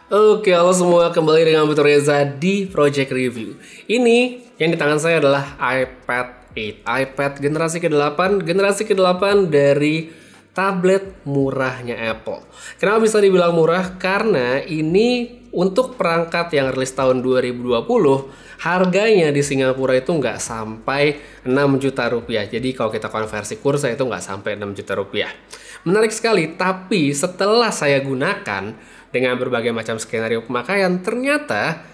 Oke, halo semua, kembali dengan Betul Reza di Project Review. Ini yang di tangan saya adalah iPad 8, iPad generasi ke-8 dari tablet murahnya Apple. Kenapa bisa dibilang murah? Karena ini untuk perangkat yang rilis tahun 2020, harganya di Singapura itu nggak sampai 6 juta rupiah. Jadi kalau kita konversi kursa itu nggak sampai 6 juta rupiah. Menarik sekali, tapi setelah saya gunakan dengan berbagai macam skenario pemakaian, ternyata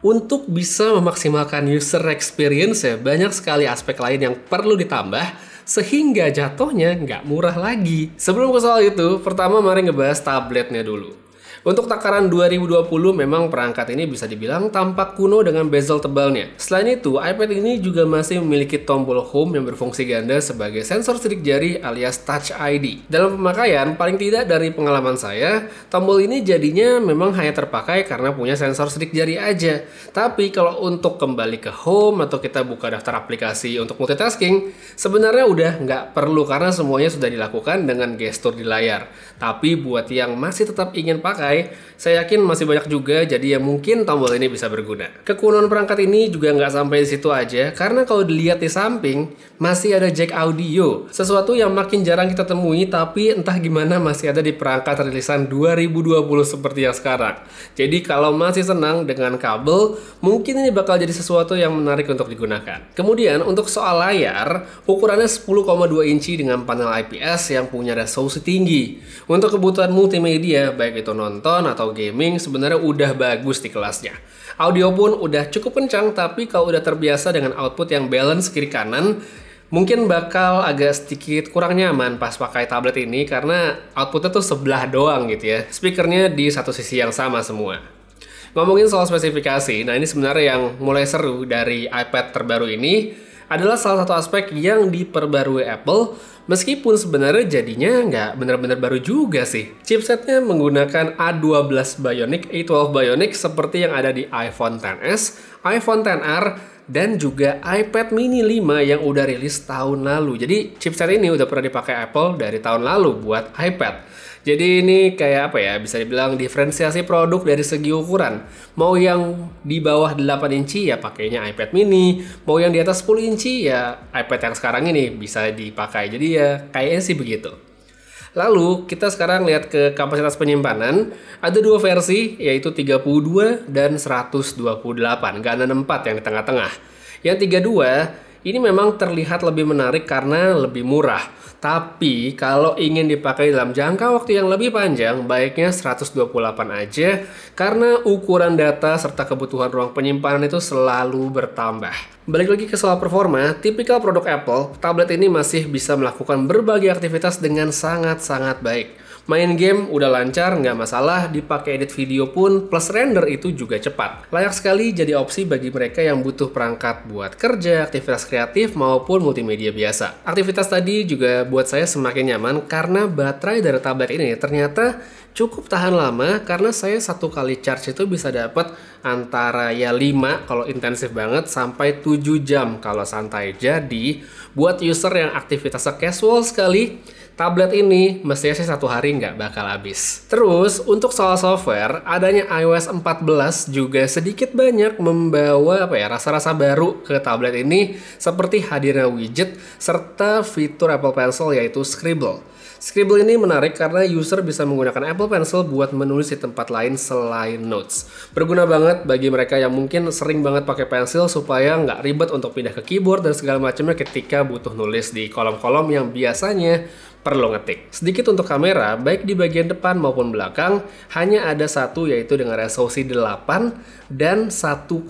untuk bisa memaksimalkan user experience banyak sekali aspek lain yang perlu ditambah sehingga jatuhnya nggak murah lagi. Sebelum ke soal itu, pertama mari ngebahas tabletnya dulu. Untuk takaran 2020 memang perangkat ini bisa dibilang tampak kuno dengan bezel tebalnya. Selain itu, iPad ini juga masih memiliki tombol home yang berfungsi ganda sebagai sensor sidik jari alias Touch ID. Dalam pemakaian, paling tidak dari pengalaman saya, tombol ini jadinya memang hanya terpakai karena punya sensor sidik jari aja. Tapi kalau untuk kembali ke home atau kita buka daftar aplikasi untuk multitasking, sebenarnya udah nggak perlu karena semuanya sudah dilakukan dengan gestur di layar. Tapi buat yang masih tetap ingin pakai, saya yakin masih banyak juga, jadi ya mungkin tombol ini bisa berguna. Kekunoan perangkat ini juga nggak sampai di situ aja, karena kalau dilihat di samping, masih ada jack audio. Sesuatu yang makin jarang kita temui, tapi entah gimana masih ada di perangkat rilisan 2020 seperti yang sekarang. Jadi kalau masih senang dengan kabel, mungkin ini bakal jadi sesuatu yang menarik untuk digunakan. Kemudian untuk soal layar, ukurannya 10,2 inci dengan panel IPS yang punya resolusi tinggi. Untuk kebutuhan multimedia, baik itu nonton atau gaming, sebenarnya udah bagus di kelasnya. Audio pun udah cukup kencang, tapi kalau udah terbiasa dengan output yang balance kiri kanan, mungkin bakal agak sedikit kurang nyaman pas pakai tablet ini karena outputnya tuh sebelah doang gitu ya. Speakernya di satu sisi yang sama semua. Ngomongin soal spesifikasi, nah ini sebenarnya yang mulai seru dari iPad terbaru ini adalah salah satu aspek yang diperbarui Apple, meskipun sebenarnya jadinya nggak benar-benar baru juga sih. Chipsetnya menggunakan A12 Bionic, A12 Bionic seperti yang ada di iPhone XS, iPhone XR, dan juga iPad mini 5 yang udah rilis tahun lalu. Jadi chipset ini udah pernah dipakai Apple dari tahun lalu buat iPad. Jadi ini kayak apa ya, bisa dibilang diferensiasi produk dari segi ukuran. Mau yang di bawah 8 inci ya pakainya iPad mini, mau yang di atas 10 inci ya iPad yang sekarang ini bisa dipakai. Jadi ya kayaknya sih begitu. Lalu kita sekarang lihat ke kapasitas penyimpanan. Ada dua versi, yaitu 32 dan 128, nggak ada 64 yang di tengah-tengah. Yang 32 ini memang terlihat lebih menarik karena lebih murah. Tapi kalau ingin dipakai dalam jangka waktu yang lebih panjang, baiknya 128 aja karena ukuran data serta kebutuhan ruang penyimpanan itu selalu bertambah. Balik lagi ke soal performa, tipikal produk Apple, tablet ini masih bisa melakukan berbagai aktivitas dengan sangat-sangat baik. Main game udah lancar, nggak masalah, dipakai edit video pun, plus render itu juga cepat. Layak sekali jadi opsi bagi mereka yang butuh perangkat buat kerja, aktivitas kreatif, maupun multimedia biasa. Aktivitas tadi juga buat saya semakin nyaman karena baterai dari tablet ini ternyata cukup tahan lama karena saya satu kali charge itu bisa dapat antara ya 5 kalau intensif banget sampai 7 jam kalau santai. Jadi buat user yang aktivitasnya casual sekali, tablet ini mestinya sih satu hari nggak bakal habis. Terus untuk soal software, adanya iOS 14 juga sedikit banyak membawa rasa-rasa baru ke tablet ini seperti hadirnya widget serta fitur Apple Pencil yaitu Scribble. Scribble ini menarik karena user bisa menggunakan Apple Pencil buat menulis di tempat lain selain notes. Berguna banget bagi mereka yang mungkin sering banget pakai pensil supaya nggak ribet untuk pindah ke keyboard dan segala macamnya ketika butuh nulis di kolom-kolom yang biasanya perlu ngetik. Sedikit untuk kamera, baik di bagian depan maupun belakang, hanya ada satu yaitu dengan resolusi 8 dan 1,2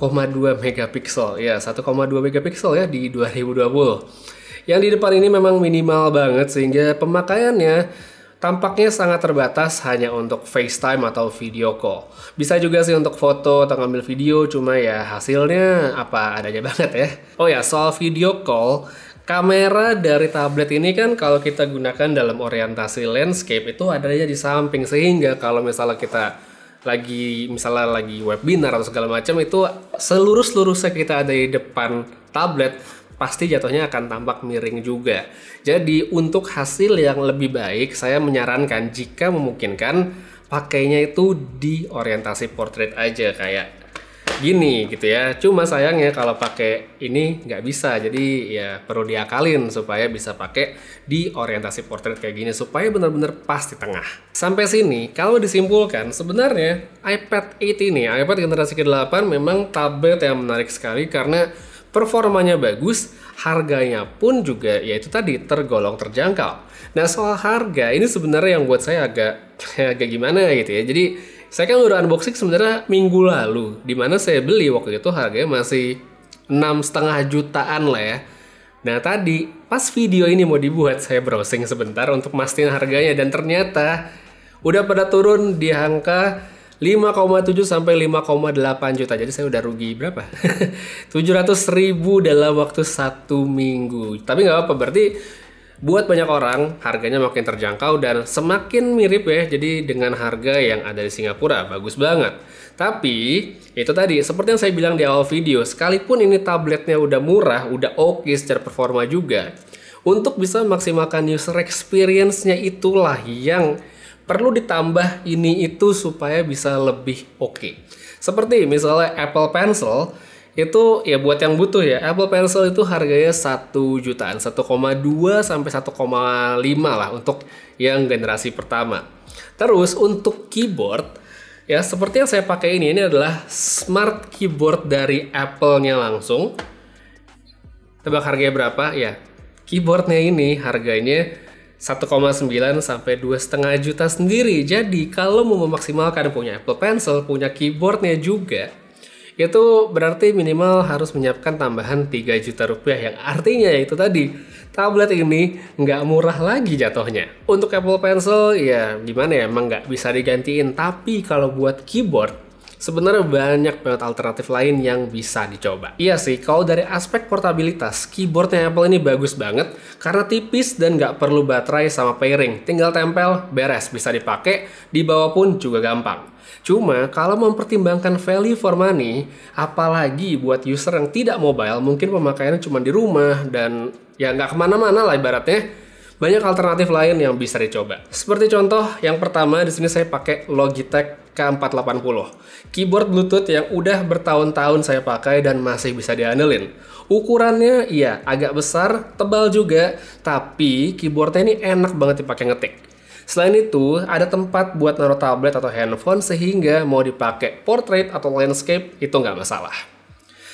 megapiksel. Ya, 1,2 megapiksel ya di 2020. Yang di depan ini memang minimal banget sehingga pemakaiannya tampaknya sangat terbatas hanya untuk FaceTime atau video call. Bisa juga sih untuk foto atau ngambil video, cuma ya hasilnya apa adanya banget ya. Oh ya, soal video call, kamera dari tablet ini kan kalau kita gunakan dalam orientasi landscape itu adanya di samping, sehingga kalau misalnya kita lagi webinar atau segala macam itu seluruh-seluruhnya kita ada di depan tablet, pasti jatuhnya akan tampak miring juga. Jadi untuk hasil yang lebih baik, saya menyarankan jika memungkinkan pakainya itu di orientasi portrait aja kayak gini gitu ya. Cuma sayangnya kalau pakai ini nggak bisa, jadi ya perlu diakalin supaya bisa pakai di orientasi portrait kayak gini supaya benar-benar pas di tengah. Sampai sini kalau disimpulkan sebenarnya iPad 8 ini, iPad generasi ke-8 memang tablet yang menarik sekali karena performanya bagus, harganya pun juga yaitu tadi tergolong terjangkau. Nah soal harga ini sebenarnya yang buat saya agak gimana gitu ya. Jadi saya kan udah unboxing sebenarnya minggu lalu, dimana saya beli waktu itu harganya masih 6,5 jutaan lah ya. Nah tadi pas video ini mau dibuat saya browsing sebentar untuk mastiin harganya dan ternyata udah pada turun di angka 5,7 sampai 5,8 juta. Jadi saya udah rugi berapa? 700.000 dalam waktu 1 minggu. Tapi nggak apa-apa, berarti buat banyak orang harganya makin terjangkau dan semakin mirip ya. Jadi dengan harga yang ada di Singapura bagus banget. Tapi itu tadi seperti yang saya bilang di awal video, sekalipun ini tabletnya udah murah, udah oke secara performa juga, untuk bisa maksimalkan user experience-nya itulah yang perlu ditambah ini itu supaya bisa lebih oke. Seperti misalnya Apple Pencil itu ya buat yang butuh ya, Apple Pencil itu harganya 1 jutaan, 1,2 sampai 1,5 lah untuk yang generasi pertama. Terus untuk keyboard, ya seperti yang saya pakai ini adalah smart keyboard dari Apple-nya langsung. Tebak harganya berapa? Ya, keyboardnya ini harganya 1,9 sampai 2,5 juta sendiri. Jadi kalau mau memaksimalkan punya Apple Pencil, punya keyboardnya juga, itu berarti minimal harus menyiapkan tambahan 3 juta rupiah, yang artinya itu tadi tablet ini nggak murah lagi jatuhnya. Untuk Apple Pencil ya gimana ya, emang nggak bisa digantiin. Tapi kalau buat keyboard sebenarnya banyak banget alternatif lain yang bisa dicoba. Iya sih, kalau dari aspek portabilitas, keyboardnya Apple ini bagus banget karena tipis dan nggak perlu baterai sama pairing. Tinggal tempel, beres, bisa dipakai, dibawa pun juga gampang. Cuma kalau mempertimbangkan value for money, apalagi buat user yang tidak mobile, mungkin pemakaiannya cuma di rumah dan ya nggak kemana-mana lah ibaratnya, banyak alternatif lain yang bisa dicoba. Seperti contoh, yang pertama di sini saya pakai Logitech K480. Keyboard Bluetooth yang udah bertahun-tahun saya pakai dan masih bisa diandelin. Ukurannya iya agak besar, tebal juga, tapi keyboardnya ini enak banget dipakai ngetik. Selain itu, ada tempat buat naruh tablet atau handphone sehingga mau dipakai portrait atau landscape itu nggak masalah.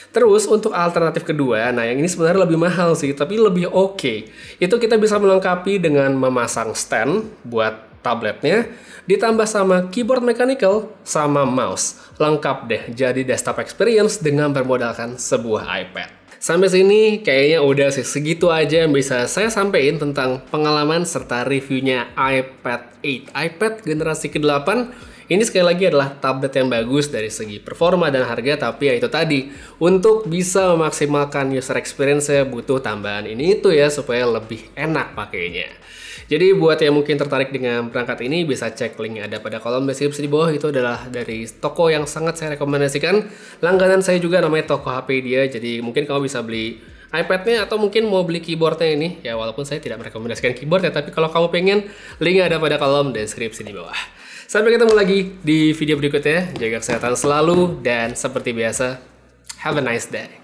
Terus untuk alternatif kedua, nah yang ini sebenarnya lebih mahal sih, tapi lebih oke. Itu kita bisa melengkapi dengan memasang stand buat tabletnya, ditambah sama keyboard mechanical sama mouse. Lengkap deh, jadi desktop experience dengan bermodalkan sebuah iPad. Sampai sini kayaknya udah sih, segitu aja yang bisa saya sampaikan tentang pengalaman serta reviewnya iPad 8. iPad generasi ke-8 ini sekali lagi adalah tablet yang bagus dari segi performa dan harga, tapi ya itu tadi, untuk bisa memaksimalkan user experience-nya butuh tambahan ini itu ya supaya lebih enak pakainya. Jadi buat yang mungkin tertarik dengan perangkat ini bisa cek link yang ada pada kolom deskripsi di bawah. Itu adalah dari toko yang sangat saya rekomendasikan. Langganan saya juga namanya Toko HP-dia. Jadi mungkin kamu bisa beli iPad-nya atau mungkin mau beli keyboardnya ini. Ya walaupun saya tidak merekomendasikan keyboard ya, tapi kalau kamu pengen, link ada pada kolom deskripsi di bawah. Sampai ketemu lagi di video berikutnya. Jaga kesehatan selalu dan seperti biasa, have a nice day.